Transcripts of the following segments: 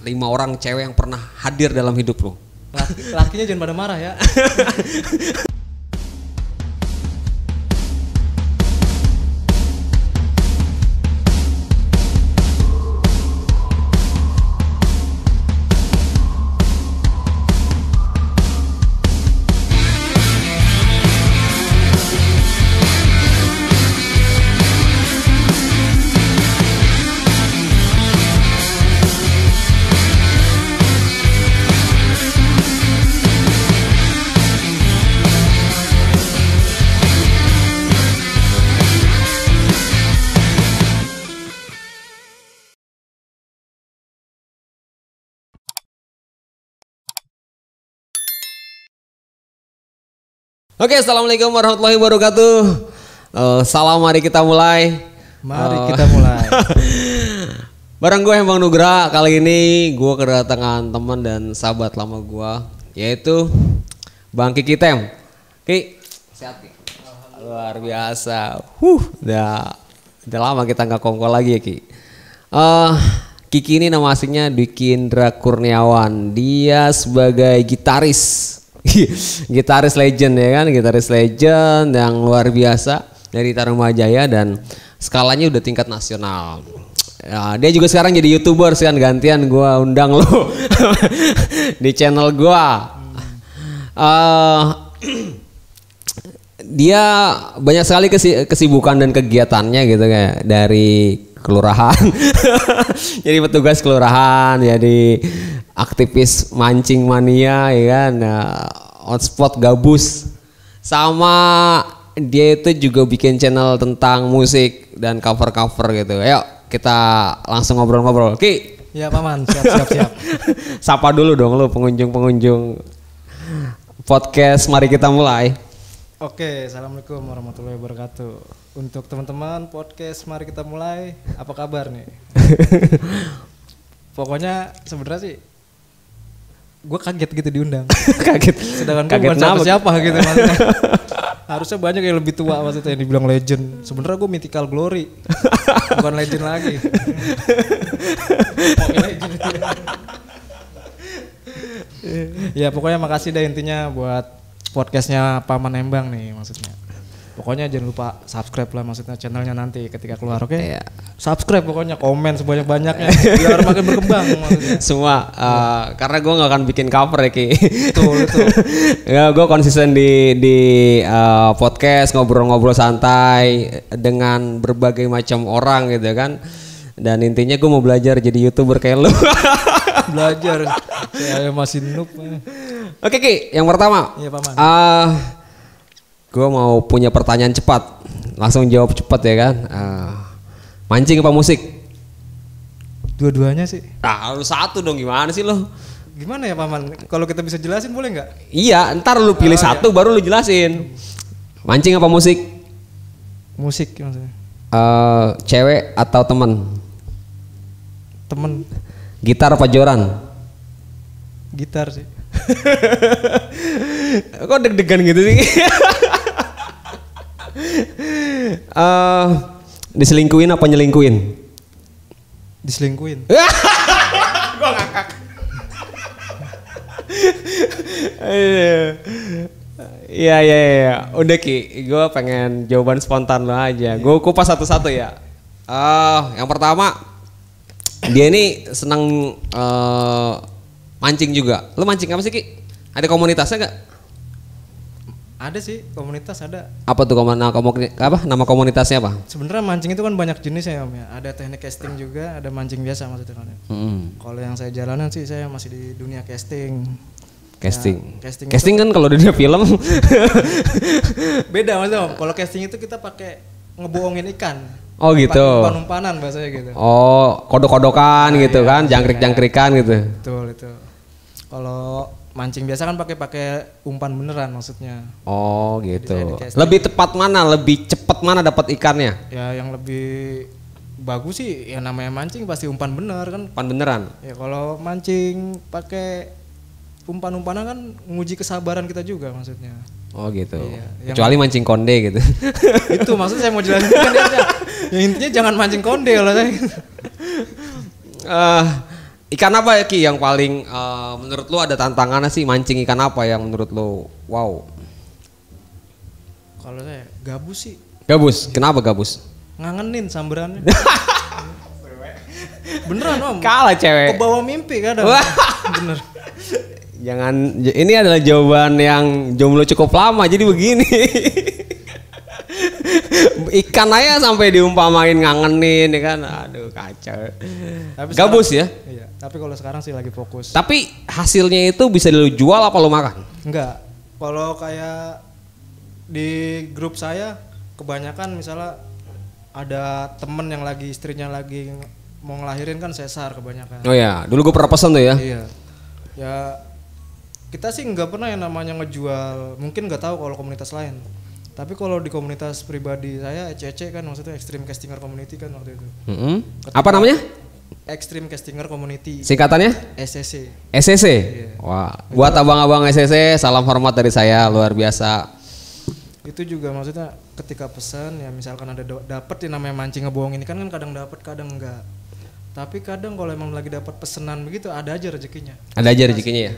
5 orang cewek yang pernah hadir dalam hidup lo. Lakinya jangan pada marah ya. Oke, assalamualaikum warahmatullahi wabarakatuh. Salam, mari kita mulai. Mari kita mulai. Bareng gue Bang Nugra. Kali ini gue kedatangan teman dan sahabat lama gue, yaitu Bang Kiki Tem. Ki, sehat Ki? Luar biasa. Udah lama kita nggak kongkol lagi ya Ki. Kiki ini nama aslinya Dwiki Indra Kurniawan. Dia sebagai gitaris. Gitaris legend ya kan, gitaris legend yang luar biasa dari Tarumajaya dan skalanya udah tingkat nasional. Ya, dia juga sekarang jadi YouTuber kan, gantian gua undang lo di channel gua. Dia banyak sekali kesibukan dan kegiatannya gitu kayak dari kelurahan, jadi petugas kelurahan, jadi aktivis mancing mania ya kan, hotspot gabus, sama dia itu juga bikin channel tentang musik dan cover gitu. Ayo kita langsung ngobrol-ngobrol. Ki. Ya paman, siap. Sapa dulu dong lu pengunjung podcast, mari kita mulai. Oke, assalamualaikum warahmatullahi wabarakatuh. Untuk teman-teman podcast mari kita mulai. Apa kabar nih? Pokoknya sebenarnya sih gue kaget gitu diundang. Kaget. Sedangkan gue bukan siapa gitu maksudnya. Harusnya banyak yang lebih tua maksudnya yang dibilang legend. Sebenarnya gue mythical glory, bukan legend lagi. Legend. Ya pokoknya makasih dah intinya buat podcastnya Paman Embang nih maksudnya. Pokoknya jangan lupa subscribe lah maksudnya channelnya nanti ketika keluar, oke? Iya. Subscribe pokoknya, komen sebanyak-banyaknya biar makin berkembang maksudnya. Semua, karena gue gak akan bikin cover ya Ki. Betul. Ya, gue konsisten di podcast ngobrol-ngobrol santai dengan berbagai macam orang gitu kan. Dan intinya gue mau belajar jadi YouTuber kayak lu. Belajar, saya masih noob. Oke Ki, yang pertama. Iya Paman. Gue mau punya pertanyaan cepat, langsung jawab cepat ya kan. Mancing apa musik? Dua-duanya sih. Harus satu dong, gimana sih lo? Gimana ya Paman? Kalau kita bisa jelasin boleh nggak? Iya, ntar lu pilih satu baru lu jelasin. Mancing apa musik? Musik maksudnya. Cewek atau temen? Temen. Gitar apa joran? Gitar sih. Kok deg-degan gitu sih? Diselingkuin apa nyelingkuin? Diselingkuin. Gua ngakak. Iya. Udah Ki, gue pengen jawaban spontan lo aja. Gue kupas satu-satu ya. Yang pertama, dia ini senang mancing juga. Lo mancing apa sih Ki? Ada komunitasnya nggak? Ada sih, komunitas ada. Apa tuh nama komunitasnya apa? Sebenarnya mancing itu kan banyak jenis ya Om ya. Ada teknik casting juga, ada mancing biasa maksudnya kan. Kalau yang saya jalanin sih saya masih di dunia casting. Casting. Ya, casting kan kalau dunia film beda maksudnya Om. Kalau casting itu kita pakai ngebohongin ikan. Oh gitu. Umpan-umpanan bahasanya gitu. Oh, kodok-kodokan gitu iya, kan, jangkrik-jangkrikan gitu. Betul itu. Kalau mancing biasa kan pakai umpan beneran maksudnya. Oh gitu. Lebih tepat mana, lebih cepat mana dapat ikannya? Ya yang lebih bagus sih ya namanya mancing pasti umpan bener kan. Umpan beneran. Ya kalau mancing pakai umpan-umpanan kan nguji kesabaran kita juga maksudnya. Oh gitu. Iya, kecuali mancing konde gitu. Itu maksud saya mau jelasin kan ya intinya jangan mancing konde kalau saya. Ikan apa ya Ki yang paling menurut lu ada tantangannya sih, mancing ikan apa yang menurut lu wow? Kalau saya gabus sih. Gabus, kenapa gabus? Ngangenin samberannya. Beneran om. Kalah cewek. Ke bawah mimpi kadang. Wah. Bener. Jangan, ini adalah jawaban yang jomblo cukup lama jadi begini. Ikan aja sampai diumpamain ngangenin ya kan, aduh kacau. Tapi Gabus ya? Iya. Tapi kalau sekarang sih lagi fokus. Tapi hasilnya itu bisa lu jual apa lu makan? Enggak. Kalau kayak di grup saya kebanyakan misalnya ada temen yang lagi istrinya lagi mau ngelahirin kan sesar kebanyakan. Oh ya, dulu gue pernah pesen tuh ya. Iya. Ya kita sih nggak pernah yang namanya ngejual. Mungkin nggak tahu kalau komunitas lain. Tapi kalau di komunitas pribadi saya ECC kan maksudnya Extreme Castinger Community kan waktu itu. Apa namanya? Extreme Castinger Community. Singkatannya? SCC. SCC. Iya. Wah, buat abang-abang SCC salam hormat dari saya, luar biasa. Itu juga maksudnya ketika pesan ya misalkan ada dapat yang namanya mancing ngebohong ini kan kadang dapat kadang enggak. Tapi kadang kalau emang lagi dapat pesanan begitu ada aja rezekinya. Ada aja rezekinya ya.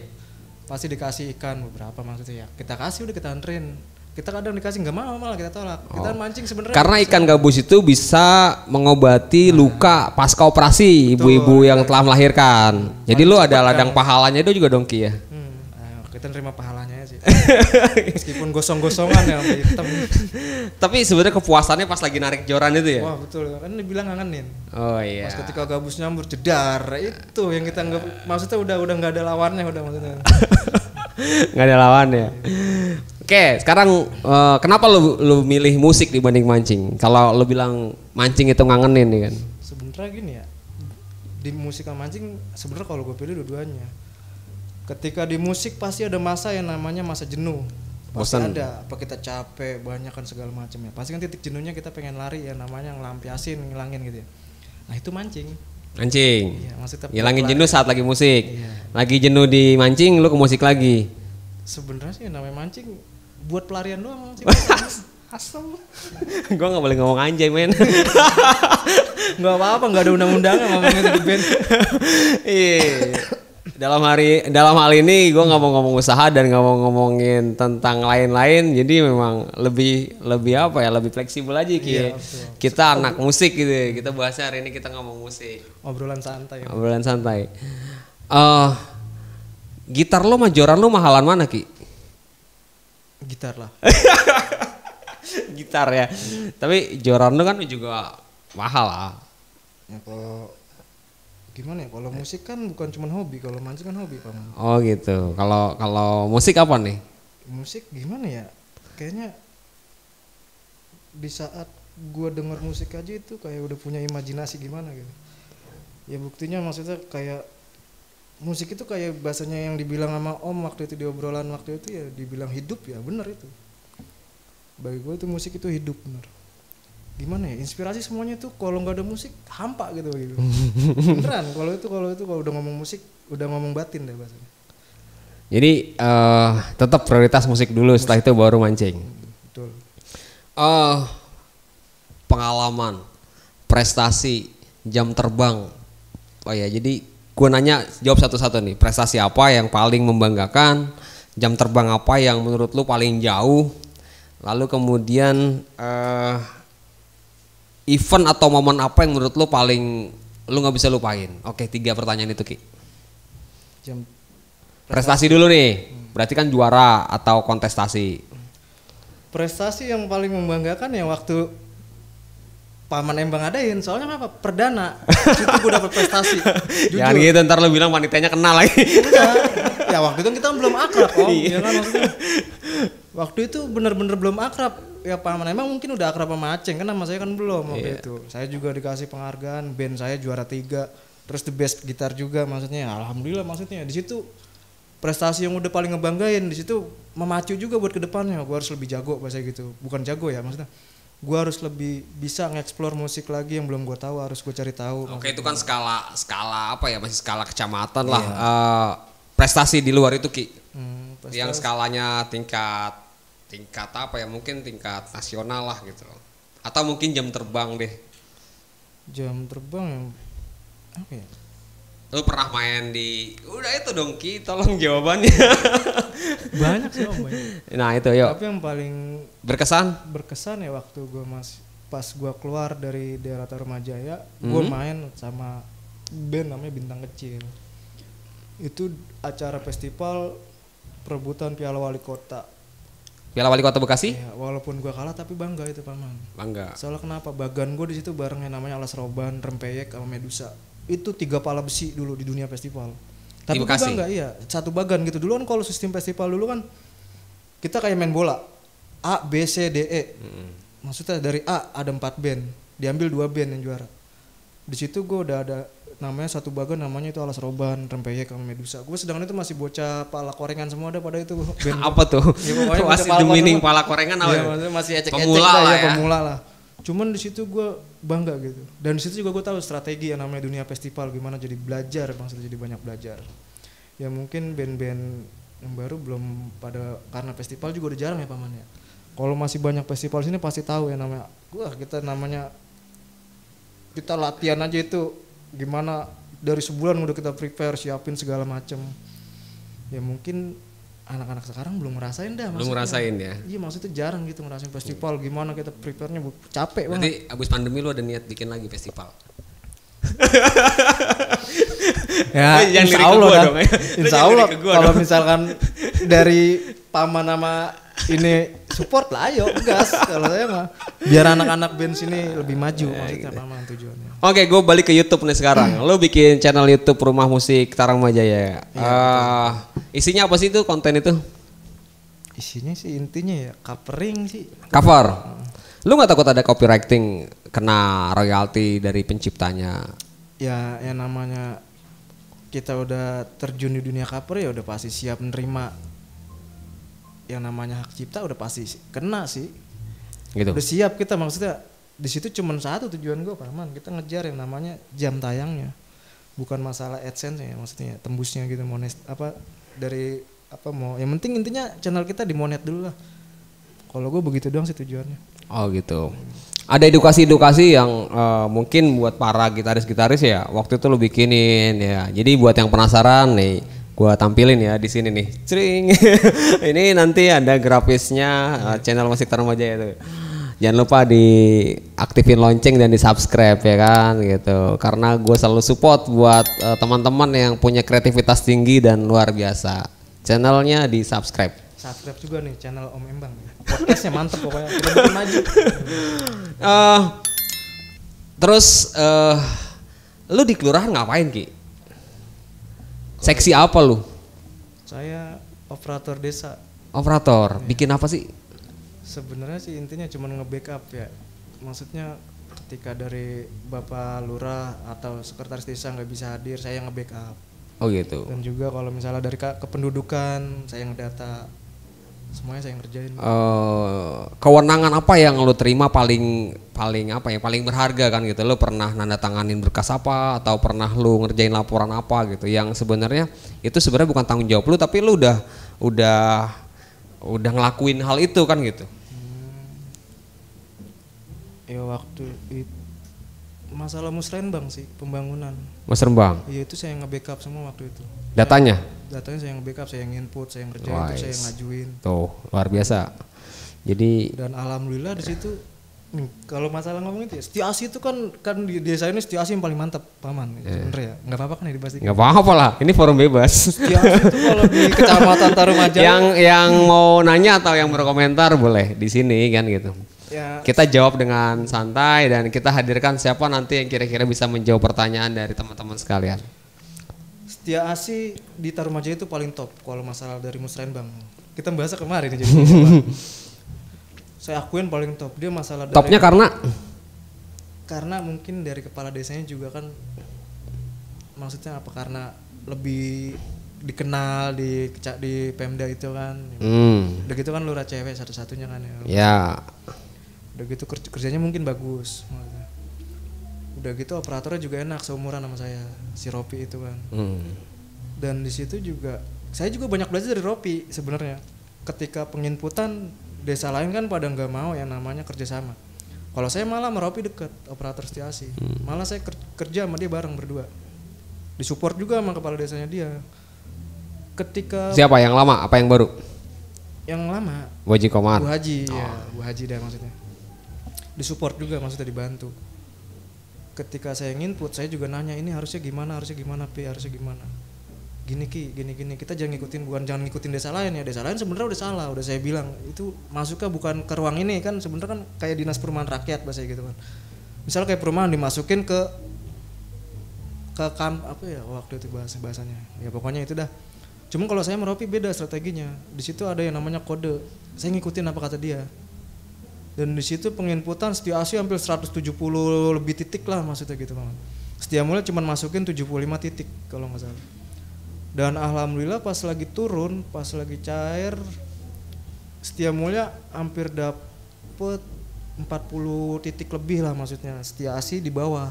Pasti dikasih ikan beberapa maksudnya ya. Kita kasih udah kita anterin. Kita kadang dikasih nggak mau malah kita tolak. Kita mancing sebenarnya. Karena ikan gabus itu bisa mengobati luka pasca operasi ibu-ibu yang telah melahirkan. Jadi lu ada ladang pahalanya itu juga dong Ki ya. Kita nerima pahalanya sih. Meskipun gosong-gosongan ya sampai hitam. Tapi sebenarnya kepuasannya pas lagi narik joran itu ya. Wah betul, kan dibilang ngangenin. Oh iya. Pas ketika gabus nyambur jedar itu yang kita nggak, maksudnya udah nggak ada lawannya udah maksudnya. Nggak ada lawan ya. Oke, sekarang kenapa lu milih musik dibanding mancing? Kalau lu bilang mancing itu ngangenin nih kan. Sebenarnya gini ya. Di musik sama mancing sebenarnya kalau gue pilih dua-duanya. Ketika di musik pasti ada masa yang namanya masa jenuh. Pasti Bosan. ada, apa kita capek, banyak kan segala macam ya. Pasti kan titik jenuhnya kita pengen lari ya namanya ngelampiasin, ngilangin gitu ya. Nah itu mancing. Mancing. Iya, maksudnya Hilangin pelari. jenuh saat lagi musik. Iya. Lagi jenuh di mancing, lu ke musik lagi. Sebenarnya sih namanya mancing buat pelarian doang sih. Asal. Gua nggak boleh ngomong anjay men. Nggak apa-apa, nggak ada undang-undangnya ngomongnya di band. Iya. Dalam hal ini gue nggak mau ngomong usaha dan nggak mau ngomongin tentang lain-lain, jadi memang lebih apa ya, lebih fleksibel aja Ki. Iya, Kita anak musik gitu ya. Kita bahasnya hari ini kita ngomong musik. Obrolan santai. Obrolan santai. Gitar lo sama joran lo mahalan mana Ki? Gitar lah. Gitar ya. Tapi joran lo kan juga mahal lah. Ya kalau gimana ya, kalau musik kan bukan cuma hobi, kalau mancing kan hobi Pak. Oh gitu. Kalau musik apa nih? Musik gimana ya, kayaknya di saat gua denger musik aja itu kayak udah punya imajinasi gimana gitu ya. Buktinya maksudnya kayak musik itu kayak bahasanya yang dibilang sama Om waktu itu di obrolan waktu itu ya, dibilang hidup ya, bener itu. Bagi gue itu musik itu hidup bener. Gimana ya, inspirasi semuanya tuh kalau nggak ada musik hampa gitu. Beneran kalau udah ngomong musik udah ngomong batin deh bahasanya. Jadi tetap prioritas musik dulu, setelah itu baru mancing. Betul. Pengalaman, prestasi, jam terbang. Oh ya, jadi gue nanya, jawab satu-satu nih. Prestasi apa yang paling membanggakan? Jam terbang apa yang menurut lu paling jauh? Lalu kemudian event atau momen apa yang menurut lu paling lu nggak bisa lupain? Oke, 3 pertanyaan itu Ki. Jam Prestasi dulu nih. Berarti kan juara atau kontestasi. prestasi yang paling membanggakan ya waktu Paman Embang adain, soalnya apa? Perdana. Situ gue dapet prestasi. Jangan gitu, ntar lu bilang panitanya kenal lagi. Enggak. Ya waktu itu kita belum akrab Om. Ya kan maksudnya. Waktu itu bener-bener belum akrab. Ya Paman Embang mungkin udah akrab sama Aceng kan, sama saya kan belum waktu itu. Saya juga dikasih penghargaan, band saya juara 3. Terus the best gitar juga maksudnya. Alhamdulillah maksudnya. Di situ prestasi yang udah paling ngebanggain, di situ memacu juga buat kedepannya. Gue harus lebih jago bahasa gitu. Bukan jago ya maksudnya. Gue harus lebih bisa nge-explore musik lagi yang belum gue tahu, harus gue cari tahu. Oke, itu kan skala apa ya, masih skala kecamatan lah. Prestasi di luar itu Ki. Yang skalanya tingkat apa ya, mungkin tingkat nasional lah gitu. Atau mungkin jam terbang deh. Jam terbang yang apa ya? Lu pernah main di udah itu dong Ki, tolong jawabannya. Banyak sih om, banyak. Nah itu yuk. Tapi yang paling Berkesan ya waktu gue pas gue keluar dari daerah Tarumajaya, gue main sama band namanya Bintang Kecil. Itu acara festival perebutan Piala Wali Kota. Piala Wali Kota Bekasi? Ya, walaupun gue kalah tapi bangga itu paman. Bangga. Soalnya kenapa? Bagan gue di situ bareng yang namanya Alas Roban, Rempeyek sama Medusa. Itu 3 pala besi dulu di dunia festival. Tapi gue bangga, iya, satu bagan gitu. Dulu kan kalau sistem festival dulu kan kita kayak main bola. A, B, C, D, E. Maksudnya dari A ada 4 band, diambil 2 band yang juara. Di situ gue udah ada namanya satu bagan, namanya itu Alas Roban, Rempeyek sama Medusa. Gue sedangkan itu masih bocah pala korengan semua ada pada itu band. Apa tuh? Ya, masih domining pala korengan apa? Ya, masih ecek-ecek pemula lah ya. Pemula lah. Cuman di situ gue bangga gitu. Dan di situ juga gue tahu strategi yang namanya dunia festival, gimana jadi belajar, maksudnya jadi banyak belajar. Ya mungkin band-band yang baru belum pada, karena festival juga udah jarang ya paman ya. Kalau masih banyak festival sini pasti tahu ya namanya. Wah, kita latihan aja itu gimana dari sebulan udah kita prepare, siapin segala macem. Ya mungkin anak-anak sekarang belum ngerasain dah. Belum ngerasain ya? Iya, maksudnya jarang gitu ngerasain festival, gimana kita prepare-nya, capek banget. Berarti abis pandemi lu ada niat bikin lagi festival? Ya, insya Allah dong. Insya Allah kalau misalkan dari paman nama ini support lah, ayo gas. Kalau saya mah biar anak-anak band sini lebih maju, maksudnya paman tujuannya. Oke, gue balik ke YouTube nih sekarang. Lo bikin channel YouTube Rumah Musik Tarumajaya. Isinya apa sih itu, konten itu? Isinya sih intinya ya covering sih. Cover. Lu nggak takut ada copywriting, kena royalti dari penciptanya? Ya, yang namanya kita udah terjun di dunia cover ya udah pasti siap menerima. Yang namanya hak cipta udah pasti kena sih. Gitu. Udah siap kita, maksudnya di situ cuma satu tujuan gue paman, kita ngejar yang namanya jam tayangnya, bukan masalah AdSense ya, maksudnya tembusnya gitu, monet apa dari apa mau, yang penting intinya channel kita dimonet dulu lah. Kalau gue begitu doang sih tujuannya. Oh gitu. Ada edukasi-edukasi yang mungkin buat para gitaris-gitaris ya waktu itu lo bikinin ya. Jadi buat yang penasaran nih, gua tampilin ya di sini nih. Cring. Ini nanti ada grafisnya channel Musik Tarumajaya itu. Jangan lupa diaktifin lonceng dan di subscribe ya kan gitu. Karena gue selalu support buat teman-teman yang punya kreativitas tinggi dan luar biasa. Channelnya di subscribe. Subscribe juga nih channel Om Embang. Podcastnya mantep pokoknya. Udah maju. Terus lu di kelurahan ngapain Ki? Seksi apa lu? Saya operator desa. Operator, bikin apa sih? Sebenarnya sih intinya cuma nge-backup ya. Maksudnya ketika dari Bapak Lurah atau sekretaris desa nggak bisa hadir, saya nge-backup. Oh gitu. Dan juga kalau misalnya dari kependudukan, saya ngedata. Semuanya saya ngerjain. Kewenangan apa yang lu terima paling apa ya, paling berharga kan gitu? Lu pernah nanda tanganin berkas apa atau pernah lu ngerjain laporan apa gitu yang sebenarnya itu sebenarnya bukan tanggung jawab lu tapi lu udah ngelakuin hal itu kan gitu? Ya waktu itu masalah musrenbang sih, pembangunan. Musrenbang? Iya, itu saya nge-backup semua waktu itu. Datanya? Datanya saya nge-backup, saya nge-input, saya ngerjain, itu saya ngajuin. Tuh, luar biasa. Jadi dan alhamdulillah di situ kalau masalah ngomong itu ya, Setiasi itu kan di desa ini Setiasi yang paling mantap paman. Sebenarnya ya, nggak apa-apa kan ya dibahas. Nggak apa-apa lah, ini forum bebas. Setiasi itu kalau di Kecamatan Tarumajaya. yang mau nanya atau yang berkomentar boleh di sini kan gitu. Ya. Kita jawab dengan santai dan kita hadirkan siapa nanti yang kira-kira bisa menjawab pertanyaan dari teman-teman sekalian. Setiasi di Tarumajaya itu paling top kalau masalah dari musrenbang. Kita bahas kemarin jadi. Saya akuin paling top. Dia masalah topnya karena mungkin dari kepala desanya juga kan, maksudnya apa, karena lebih dikenal di Pemda itu kan. Udah gitu kan lurah cewek satu-satunya kan ya. Ya. Udah gitu kerjanya mungkin bagus. Udah gitu operatornya juga enak, seumuran sama saya, si Ropi itu kan. Dan di situ juga saya juga banyak belajar dari Ropi sebenarnya. Ketika penginputan desa lain kan pada nggak mau yang namanya kerjasama. Kalau saya malah sama Ropi deket, operator Setiasi. Malah saya kerja sama dia bareng berdua. disupport juga sama kepala desanya dia. Ketika Siapa yang lama apa yang baru? yang lama Bu Haji Komar. Bu Haji ya, Bu Haji dah maksudnya. Disupport juga maksudnya dibantu. Ketika saya nginput saya juga nanya ini harusnya gimana Pi, harusnya gimana. Gini gini kita jangan ngikutin desa lain ya. Desa lain sebenarnya udah salah, udah saya bilang itu masuknya bukan ke ruang ini kan, sebenarnya kan kayak dinas perumahan rakyat bahasa gitu kan. Misal kayak perumahan dimasukin ke apa ya waktu itu bahasanya. Ya pokoknya itu dah. Cuma kalau saya Merapi beda strateginya. Di situ ada yang namanya kode. Saya ngikutin apa kata dia. Dan di situ penginputan Setia Asi hampir 170 lebih titik lah maksudnya gitu kan. Setia Mulia cuma masukin 75 titik kalau nggak salah. Dan alhamdulillah pas lagi turun, pas lagi cair, Setia Mulia hampir dapet 40 titik lebih lah maksudnya. Setia Asi di bawah.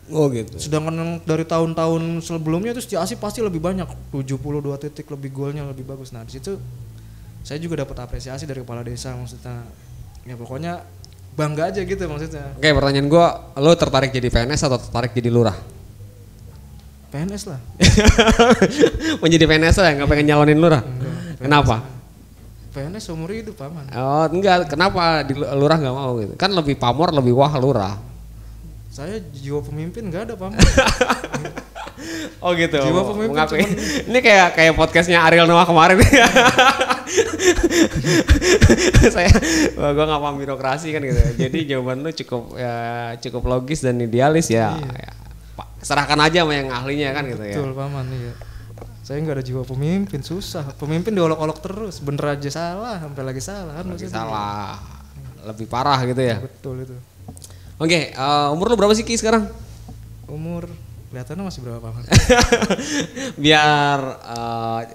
Oh gitu. Sedangkan dari tahun-tahun sebelumnya itu Setia Asi pasti lebih banyak, 72 titik lebih, golnya lebih bagus. Nah di situ saya juga dapat apresiasi dari kepala desa maksudnya. Ya pokoknya bangga aja gitu maksudnya. Oke, pertanyaan gue, lo tertarik jadi PNS atau tertarik jadi lurah? PNS lah. Menjadi PNS lah, nggak pengen nyalonin lurah? Enggak, Kenapa? PNS seumur hidup aman. Oh enggak, kenapa di lurah nggak mau gitu? Kan lebih pamor, lebih wah lurah. Saya jiwa pemimpin nggak ada paman. Oh gitu. Jiwa pemimpin Ini kayak podcastnya Ariel Noah kemarin. Gue nggak paham birokrasi kan gitu. Jadi jawaban lu cukup logis dan idealis ya. Iya. Serahkan aja sama yang ahlinya kan gitu ya. Betul paman iya. Saya nggak ada jiwa pemimpin, susah. Pemimpin diolok-olok terus, bener aja salah, sampai lagi salah kan Lagi salah. Lebih parah gitu ya. Betul itu. Oke, umur lu berapa sih Ki sekarang? Umur kelihatannya masih berapa paman? Biar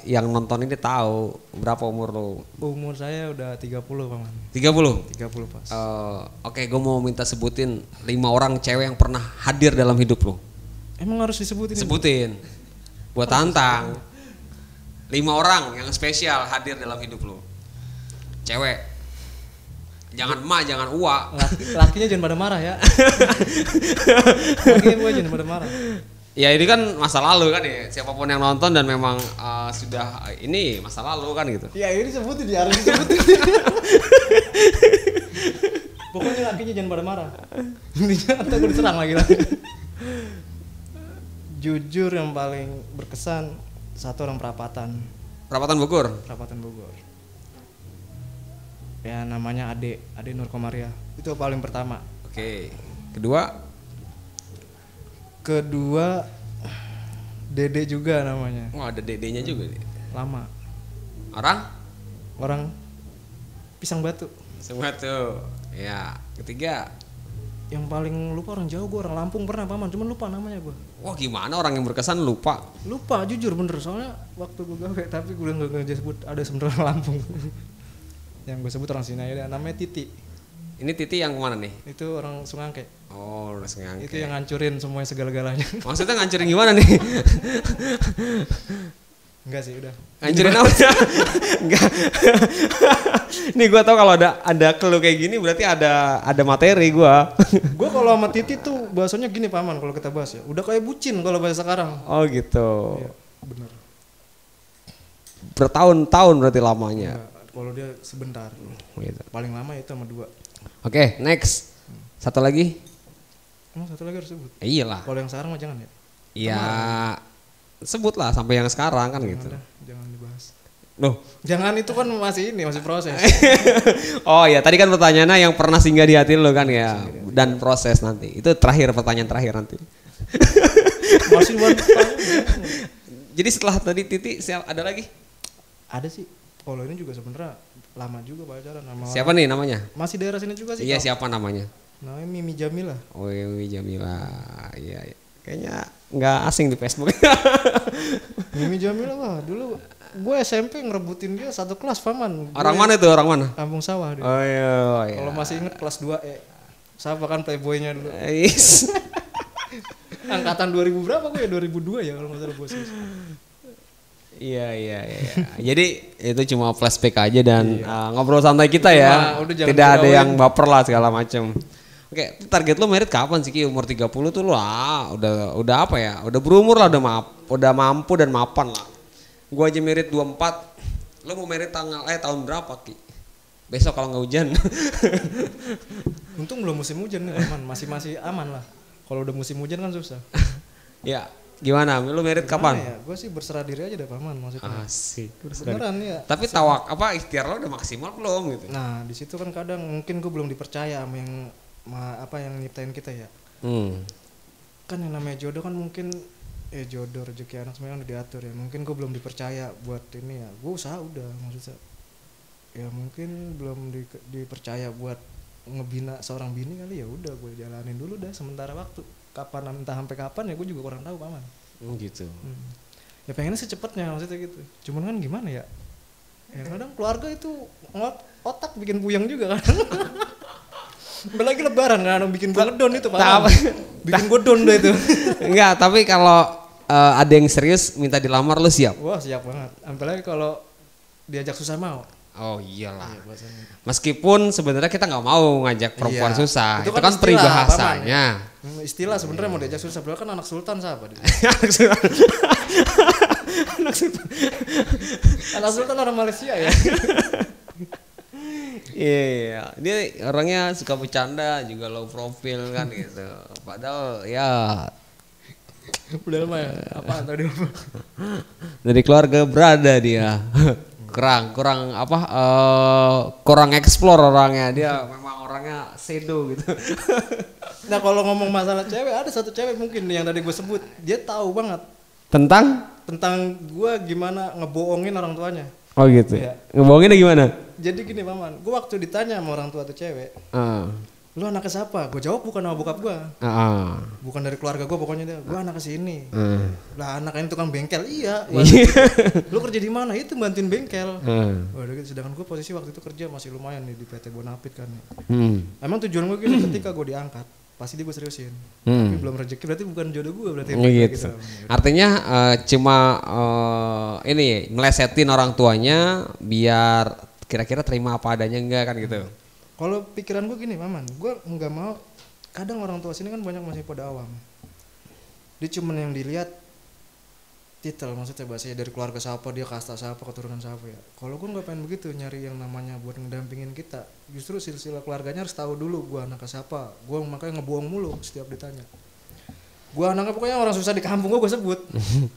yang nonton ini tahu berapa umur lu. Umur saya udah 30 paman. 30? 30 pas. Oke, gue mau minta sebutin 5 orang cewek yang pernah hadir dalam hidup lu. Emang harus disebutin? Sebutin. Buat tantang. 5 orang yang spesial hadir dalam hidup lu. Cewek. Jangan emak, jangan uak. Lakinya jangan pada marah ya. Lakinya gue jangan pada marah. Ya ini kan masa lalu kan ya. Siapapun yang nonton dan memang sudah ini masa lalu kan gitu. Ya ini sebutin ya, harus disebutin. Pokoknya lakinya jangan pada marah. Intinya nanti gue diserang lagi. Jujur yang paling berkesan satu orang perapatan. Perapatan Bogor. Perapatan Bogor. Ya namanya Ade Nur Komaria. Itu paling pertama. Oke. Kedua Dede juga namanya. oh ada dedenya juga nih. Lama. Orang Pisang Batu. semua tuh. Ya, ketiga. Yang paling lupa orang jauh, gue orang Lampung pernah paman, cuman lupa namanya gue. Wah gimana orang yang berkesan lupa? Lupa jujur bener, soalnya waktu gue gawe tapi gue udah nggak sebut ada sebenarnya orang Lampung. Yang gue sebut orang sini aja, namanya Titi. Ini Titi yang kemana nih? Itu orang Sungangke. Oh, udah Sengangke. Itu yang ngancurin semuanya segala-galanya. Maksudnya ngancurin gimana nih? Enggak sih, udah. Ngancurin apa? Enggak. Nih gue tau kalau ada clue kayak gini berarti ada materi gue. Gue kalau sama Titi tuh bahasanya gini paman kalau kita bahas ya. Udah kayak bucin kalau bahasa sekarang. Oh gitu. Iya, bener. Bertahun-tahun berarti lamanya. Nah, kalau dia sebentar. Gitu. Paling lama itu sama 2. Oke, next. Satu lagi. Emang satu lagi harus sebut? Iyalah. Kalau yang sekarang mah jangan ya? Iya. Sebutlah sampai yang sekarang kan Jangan gitu. dah, jangan dibahas. Loh. Jangan, itu kan masih proses. Oh ya, tadi kan pertanyaannya yang pernah singgah di hati lo kan ya. Dan proses nanti. Itu pertanyaan terakhir nanti. Masih buat Jadi setelah tadi Titi ada lagi? ada sih. Kalau ini juga sebenarnya lama juga pacaran sama. Siapa nih namanya? Masih daerah sini juga sih. Iya, siapa namanya? Namanya Mimi Jamila. Oh, Mimi Jamila. Iya, iya. Kayaknya nggak asing di Facebook. Mimi Jamila wah, dulu gue SMP ngerebutin dia satu kelas paman. Orang mana itu? Orang mana? Kampung Sawah dia. Oh iya. Oh, iya. Kalau masih inget kelas 2 siapa kan playboynya dulu. Is. Angkatan 2000 berapa gue ya? 2002 ya kalau nggak salah bos. Iya. Jadi itu cuma flashback aja dan ngobrol santai kita ya. Udah Tidak ada yang baper lah segala macam. Oke, target lo merit kapan sih Ki? Umur 30 tuh lo udah apa ya? Udah berumur lah, udah mampu dan mapan lah. Gua aja merit 24. Lo mau merit tahun berapa Ki? Besok kalau nggak hujan. Untung belum musim hujan nih, aman, masih aman lah. Kalau udah musim hujan kan susah. Ya, gimana? Lo merit kapan? Ya, gue sih berserah diri aja deh paman maksudnya. Asik. Beneran ya. Tapi ikhtiar lo udah maksimal belum gitu? Nah, di situ kan kadang mungkin gue belum dipercaya sama yang nyiptain kita ya. Kan yang namanya jodoh kan mungkin jodoh rezeki anak semuanya udah diatur ya. Mungkin gue belum dipercaya buat ini ya. Gue usaha udah maksudnya. Ya mungkin belum dipercaya buat ngebina seorang bini kali, ya udah gue jalanin dulu dah sementara waktu. Kapan entah sampai kapan ya gue juga kurang tahu paman. Gitu. Ya pengennya secepatnya maksudnya gitu. Cuman kan gimana ya? Ya kadang keluarga itu otak bikin puyeng juga kan. Apalagi lebaran kan bikin gue ngedon itu Pak. Bikin gue down deh itu. Enggak, tapi kalau ada yang serius minta dilamar lu siap? Wah, siap banget. Apalagi kalau diajak susah mau. Oh iyalah. Iya, meskipun sebenarnya kita nggak mau ngajak perempuan susah. Itu kan istilah, peribahasanya. Istilah sebenarnya mau diajak susah, padahal kan anak sultan siapa? Anak sultan orang Malaysia ya. Iya, dia orangnya suka bercanda juga low profile kan gitu. Padahal ya udah lama ya. Apaan tadi? Dari keluarga berada dia. kurang explore orangnya. Dia memang orangnya sedo gitu. Nah, kalau ngomong masalah cewek, ada satu cewek mungkin yang tadi gue sebut, dia tahu banget tentang gue gimana ngebohongin orang tuanya. Oh gitu. Ya. Ngebohonginnya gimana? Jadi gini paman, gue waktu ditanya sama orang tua tuh cewek, lu anaknya siapa? Gue jawab bukan sama bokap gue, bukan dari keluarga gue, pokoknya dia, gue anaknya sini. Lah anaknya itu tukang bengkel, iya. Lu kerja di mana? Itu bantuin bengkel. Waduh, sedangkan gue posisi waktu itu kerja masih lumayan nih di PT Bonapit kan. Emang tujuan gue gini, ketika gue diangkat, pasti dia gue seriusin. Tapi belum rezeki, berarti bukan jodoh gue berarti. Gitu. Artinya cuma ini melesetin orang tuanya biar kira-kira terima apa adanya enggak kan gitu. Kalau pikiran gue gini paman, gue nggak mau, kadang orang tua sini kan banyak masih pada awam. Dia cuman yang dilihat titel, maksudnya bahasanya dari keluarga siapa, dia kasta siapa, keturunan siapa ya. Kalau gue nggak pengen begitu, nyari yang namanya buat ngedampingin kita. Justru silsilah keluarganya harus tahu dulu gue anaknya siapa. Gue makanya ngebohong mulu setiap ditanya. Gue anaknya pokoknya orang susah di kampung gue sebut.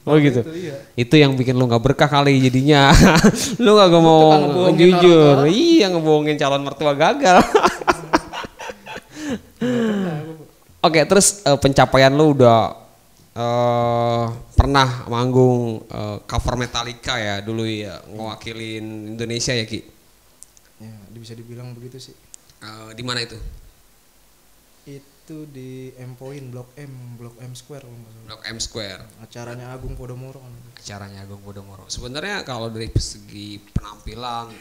Oh gitu. Iya. Itu yang bikin lu nggak berkah kali jadinya. Lu nggak mau jujur. Iya, ngebohongin calon mertua gagal. Oke, terus pencapaian lu udah pernah manggung cover Metallica ya dulu ya, ngewakilin Indonesia ya Ki? Ya, bisa dibilang begitu sih. Di mana itu? Itu di Blok M Square. Blok M Square. Acaranya Agung Podomoro. Sebenarnya kalau dari segi penampilan,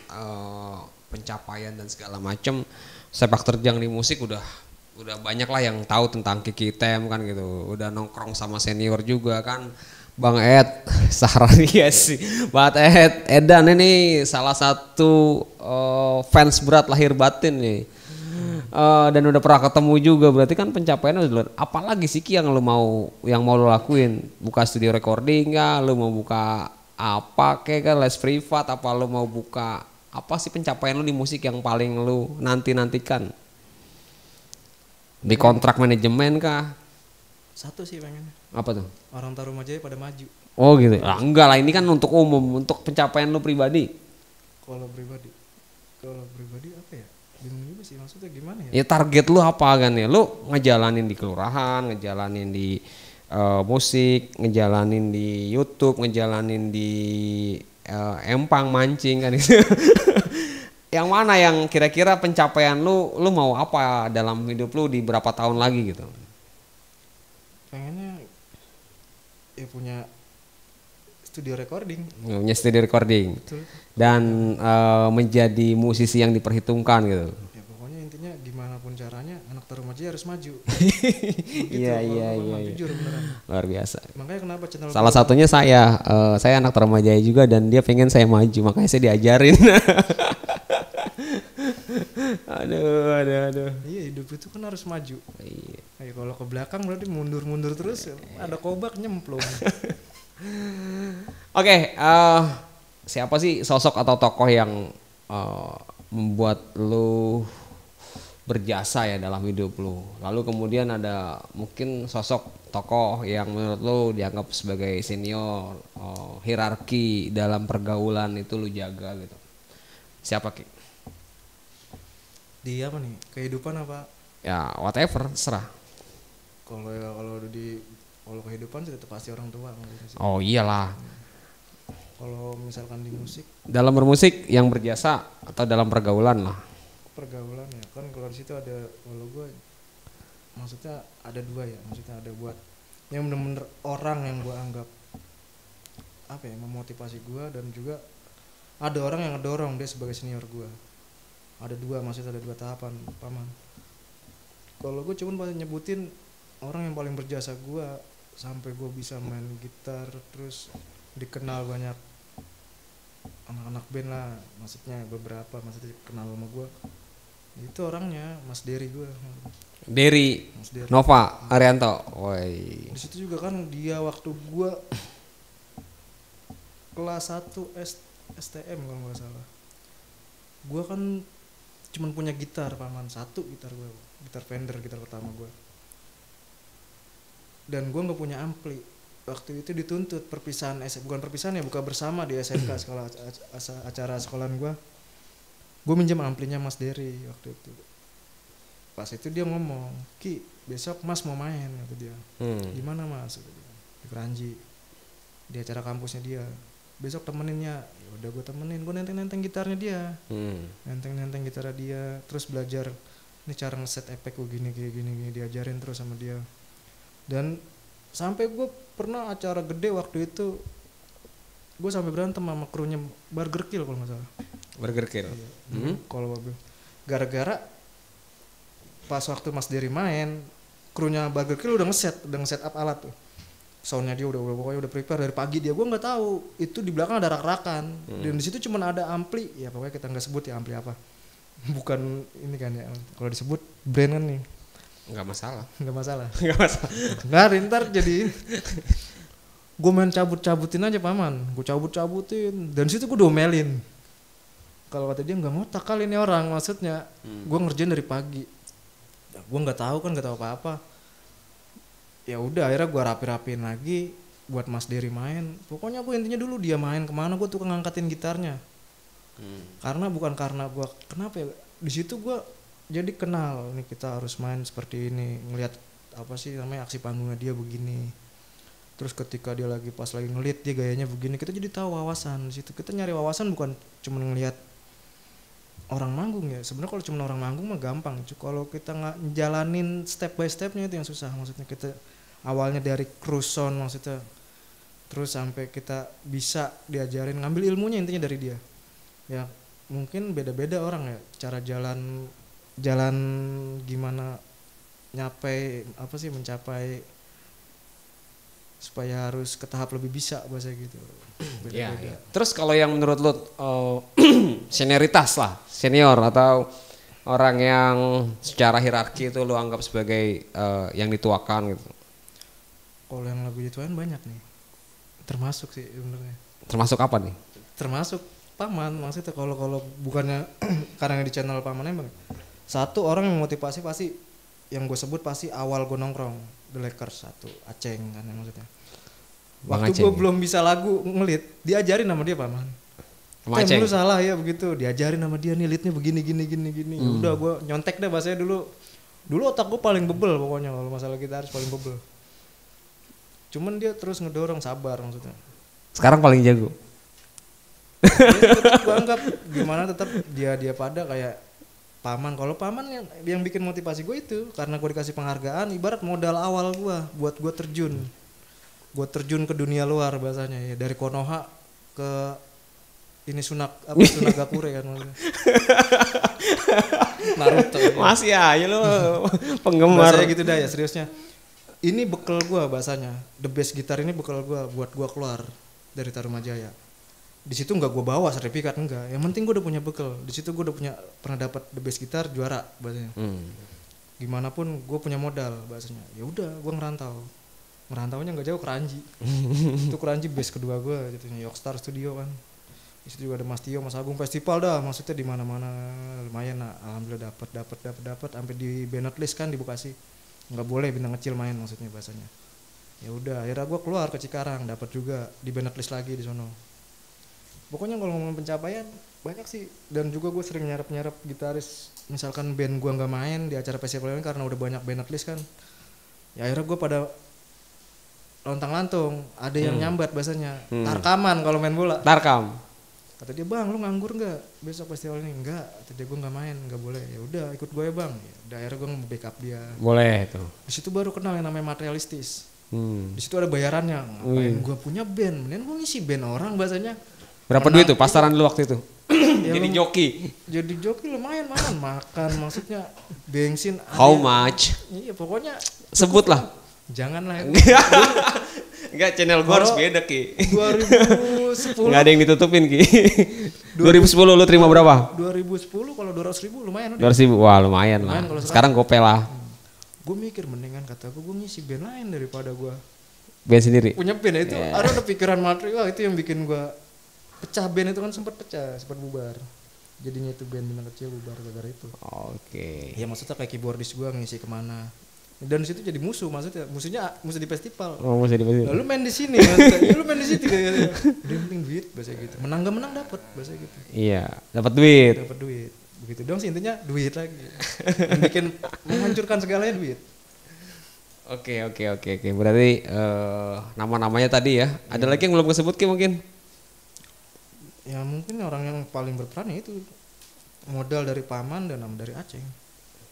pencapaian dan segala macam, sepak terjang di musik udah banyak lah yang tahu tentang Kiki Tem kan gitu. Udah nongkrong sama senior juga kan. Bang Ed Sahrani ya sih. Bang Edan ini salah satu fans berat lahir batin nih. Dan udah pernah ketemu juga, berarti kan pencapaiannya udah. Apalagi sih Ki yang mau lo lakuin? Buka studio recording ya, lo mau buka apa kayak kan, les privat, apa lo mau buka apa sih pencapaian lo di musik yang paling lo nantikan? Di kontrak manajemen kah? Satu sih pengen. Apa tuh? Orang Tarumajaya pada maju. Oh gitu. Enggak lah, ini kan untuk umum, untuk pencapaian lo pribadi. Kalau pribadi apa ya? Bingung juga sih, maksudnya gimana ya? Ya target lu apa kan ya? Lu ngejalanin di kelurahan, ngejalanin di musik, ngejalanin di YouTube, ngejalanin di empang mancing kan itu. Yang mana yang kira-kira pencapaian lu mau apa dalam hidup lu di berapa tahun lagi gitu? Pengennya ya punya studio recording. Punya studio recording. Betul. Dan menjadi musisi yang diperhitungkan gitu. Ya pokoknya intinya gimana pun caranya anak Tarumajaya harus maju. Iya. Jujur beneran. Luar biasa. Makanya kenapa channel salah satunya saya anak Tarumajaya juga dan dia pengen saya maju, makanya saya diajarin. Aduh. Iya, hidup itu kan harus maju. Iya. Ayo kalau ke belakang berarti mundur terus, ada kobak nyemplung. Oke, siapa sih sosok atau tokoh yang membuat lu berjasa ya dalam hidup lu? Lalu kemudian ada mungkin sosok tokoh yang menurut lu dianggap sebagai senior, hierarki dalam pergaulan itu lu jaga gitu. Siapa Ki? Di apa nih? Kehidupan apa? Ya whatever, serah. Kalau kehidupan sih tetap pasti orang tua maksudnya sih. Oh iyalah. Kalau misalkan di musik, Dalam bermusik yang berjasa atau dalam pergaulan lah. pergaulan ya kan, kalau di situ ada, kalau gue maksudnya ada dua ya, maksudnya ada buat yang bener-bener orang yang gue anggap apa ya, memotivasi gue, dan juga ada orang yang ngedorong dia sebagai senior gue. Ada dua, maksudnya ada dua tahapan paman. Kalau gue cuma paling nyebutin orang yang paling berjasa gue sampai gue bisa main gitar terus dikenal banyak anak-anak band lah, maksudnya beberapa maksudnya kenal sama gue, itu orangnya Mas Dery gue. Dery Mas Dery Nova Arianto. Woi. di situ juga kan dia waktu gue kelas 1 STM kalau nggak salah, gue kan cuman punya gitar paman, satu gitar gue, gitar Fender, gitar pertama gue, dan gue nggak punya ampli. Waktu itu dituntut perpisahan, bukan perpisahan ya, buka bersama di SMK sekolah, acara sekolahan gue minjem amplinya Mas Dery waktu itu. Pas itu dia ngomong, Ki besok Mas mau main, kata dia. Gimana Mas? Di Keranji, di acara kampusnya dia. Besok temeninnya. Ya udah gue temenin, gue nenteng gitarnya dia, nenteng gitarnya dia, terus belajar ini cara ngeset efek gini diajarin terus sama dia. Dan sampai gue pernah acara gede waktu itu, gue sampai berantem sama krunya Burger Kill kalau nggak salah. Burger Kill. Iya. Kalau gara-gara pas waktu Mas Dery main, krunya Burger Kill udah nge-set up alat tuh. Soundnya dia udah pokoknya udah prepare dari pagi dia. Gue nggak tahu itu di belakang ada rak-rakan, dan di situ cuma ada ampli. Ya pokoknya kita nggak sebut ya ampli apa. Bukan ini kan ya. Kalau disebut brand kan nih. Nggak masalah. Nggak, ntar jadi gue main cabut-cabutin aja paman. Gue cabut-cabutin, dan situ gue domelin. Kalau kata dia nggak ngotak kali ini orang, maksudnya gue ngerjain dari pagi. Ya, gue nggak tahu apa-apa. Ya udah akhirnya gue rapi-rapiin lagi buat Mas Dery main. Pokoknya gue intinya dulu dia main kemana gue tuh ngangkatin gitarnya. Karena bukan karena gue kenapa ya, di situ gue jadi kenal, nih kita harus main seperti ini, ngelihat apa sih namanya aksi panggungnya dia begini. Terus ketika dia lagi pas lagi ngeliat dia gayanya begini, kita jadi tahu wawasan. Di situ kita nyari wawasan bukan cuma ngelihat orang manggung ya. Sebenarnya kalau cuma orang manggung mah gampang. Kalau kita nggak jalanin step by stepnya itu yang susah. Maksudnya kita awalnya dari cruise sound maksudnya, terus sampai kita bisa diajarin ngambil ilmunya intinya dari dia. Ya mungkin beda-beda orang ya cara jalan gimana mencapai supaya harus ke tahap lebih bisa bahasa gitu. Beda-beda. Ya. Terus kalau yang menurut lu senioritas lah, senior atau orang yang secara hierarki itu lu anggap sebagai yang dituakan gitu. Kalau yang lebih dituakan banyak nih. Termasuk sih sebenarnya. Termasuk apa nih? Termasuk paman, maksudnya kalau bukannya karena di channel paman emang satu orang yang motivasi pasti yang gue sebut pasti awal gue nongkrong The Lakers, satu Aceng kan maksudnya. Waktu gue belum bisa lagu ngelit, diajarin sama dia paman. Lu salah ya begitu, diajarin sama dia nih leadnya begini gini. Udah gue nyontek deh bahasanya dulu otak gue paling bebel pokoknya kalau masalah gitaris paling bebel. Cuman dia terus ngedorong, sabar maksudnya. Sekarang paling jago. Tetap gue anggap gimana tetap dia pada kayak paman. Kalau paman yang bikin motivasi gue itu karena gue dikasih penghargaan, ibarat modal awal gue buat gue terjun ke dunia luar bahasanya ya, dari Konoha ke ini Sunagakure kan maksudnya. Naruto. Masih aja lo penggemar. Bahasanya gitu dah ya, seriusnya. Ini bekal gue bahasanya. The Best Gitar ini bekal gue buat gue keluar dari Tarumajaya. di situ nggak gue bawa sertifikat, enggak, yang penting gue udah punya bekal. Di situ gue udah pernah dapat the best gitar juara bahasanya. Gimana pun gue punya modal bahasanya. Ya udah gue ngerantaunya nggak jauh, Keranji. Itu Keranji base kedua gue gitu, Yogstar Studio kan. Di situ juga ada Mas Tio, Mas Agung, festival dah, maksudnya di mana-mana lumayan. Nah, alhamdulillah dapat sampai di Bennett List kan di Bekasi. Nggak boleh bintang kecil main maksudnya bahasanya. Ya udah akhirnya gue keluar ke Cikarang, dapat juga di Bennett List lagi di sono. Pokoknya kalau ngomongin pencapaian banyak sih, dan juga gue sering nyarap gitaris, misalkan band gue nggak main di acara festival ini karena udah banyak Bennett List kan. Ya akhirnya gue pada lontang-lantung, ada yang nyambat bahasanya, tarkaman kalau main bola. Tarkam. Kata dia, bang lu nganggur nggak besok festival ini? Enggak, kata dia, gue nggak main, nggak boleh. Ya udah ikut gue ya bang. Ya udah akhirnya gue nge-backup dia. Boleh tuh. Di situ baru kenal yang namanya materialistis. Di situ ada bayarannya. Ngapain gue punya band, mendingan gue ngisi band orang bahasanya. Berapa duit tuh pasaran dulu waktu itu? Ya Jadi joki. Jadi joki lumayan makan maksudnya bensin. How much? Iya pokoknya. Sebut lah. Janganlah. Enggak, channel gue harus beda Ki. 2010. Enggak ada yang ditutupin Ki. 2010 lu terima berapa? 2010 kalau 200.000 lumayan. 200.000, wah lumayan lah. Sekarang gope lah. Gue mikir mendingan kata gue ngisi band lain daripada gue band sendiri. Punya band itu. Ada pikiran materi, wah itu yang bikin gue pecah. Band itu kan sempat bubar. Jadinya itu band bintang kecil bubar gara-gara itu. Oke. Ya maksudnya kayak keyboardis gue ngisi kemana. Dan di situ jadi musuhnya musuh di festival. Oh, musuh di festival. Lalu main di sini, ya lu main di situ kayaknya. Dia penting duit bahasa gitu. Menang gak menang dapat bahasa gitu. Iya, dapat duit. Dapat duit. Begitu dong sih intinya, duit lagi. Yang bikin menghancurkan segalanya duit. Oke. Berarti nama-namanya tadi ya. Ada lagi yang belum kesebut Ki mungkin? Ya mungkin orang yang paling berperan ya itu modal dari Paman dan nama dari Aceng.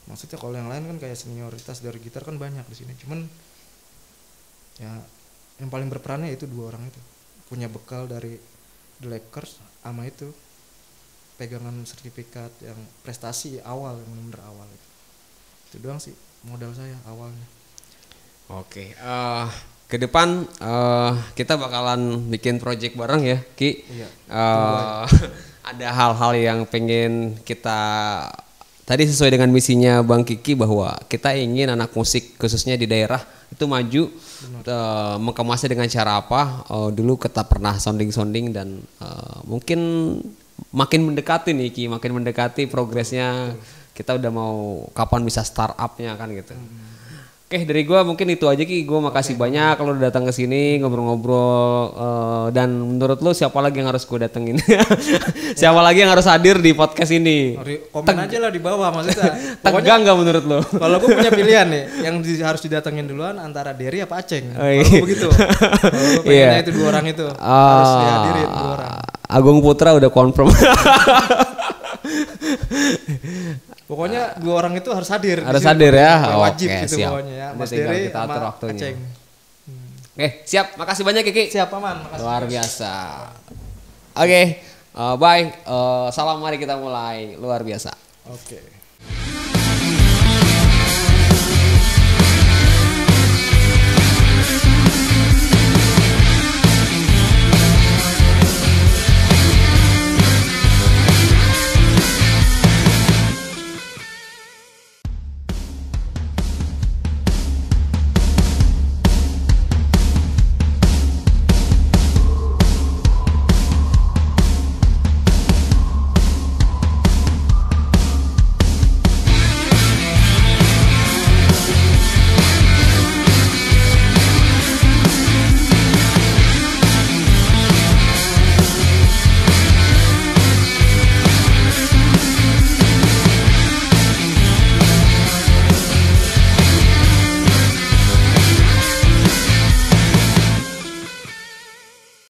Maksudnya kalau yang lain kan kayak senioritas dari gitar kan banyak di sini. Cuman ya yang paling berperannya itu dua orang itu. Punya bekal dari The Lakers sama itu pegangan sertifikat yang prestasi awal yang benar-benar awal itu. Itu doang sih modal saya awalnya. Oke, ke depan kita bakalan bikin project bareng ya Ki. Iya. Ada hal-hal yang pengen kita tadi sesuai dengan misinya Bang Kiki bahwa kita ingin anak musik khususnya di daerah itu maju, mengemasnya dengan cara apa. Dulu kita pernah sounding dan mungkin makin mendekati nih Ki, makin mendekati progresnya. Kita udah mau kapan bisa startupnya kan gitu. Oke, dari gue mungkin itu aja Ki. Gue makasih banyak kalau udah datang ke sini ngobrol-ngobrol. Dan menurut lo siapa lagi yang harus gue datengin? Siapa lagi yang harus hadir di podcast ini? Komen aja lah di bawah maksudnya. Tegang nggak menurut lo? Kalau gue punya pilihan nih, yang harus didatengin duluan antara Derry apa Aceng. Kalau begitu. Kalau pengennya itu dua orang itu harus dihadirin dua orang. Agung Putra udah confirm. Pokoknya dua orang itu harus hadir. Harus hadir ya. Wajib Oke, gitu siap. pokoknya ya. Mas Dery sama Aceng. Oke, siap. Makasih banyak Kiki. Siap Paman. Makasih. Luar biasa. Oke, bye. Salam, mari kita mulai. Luar biasa. Oke.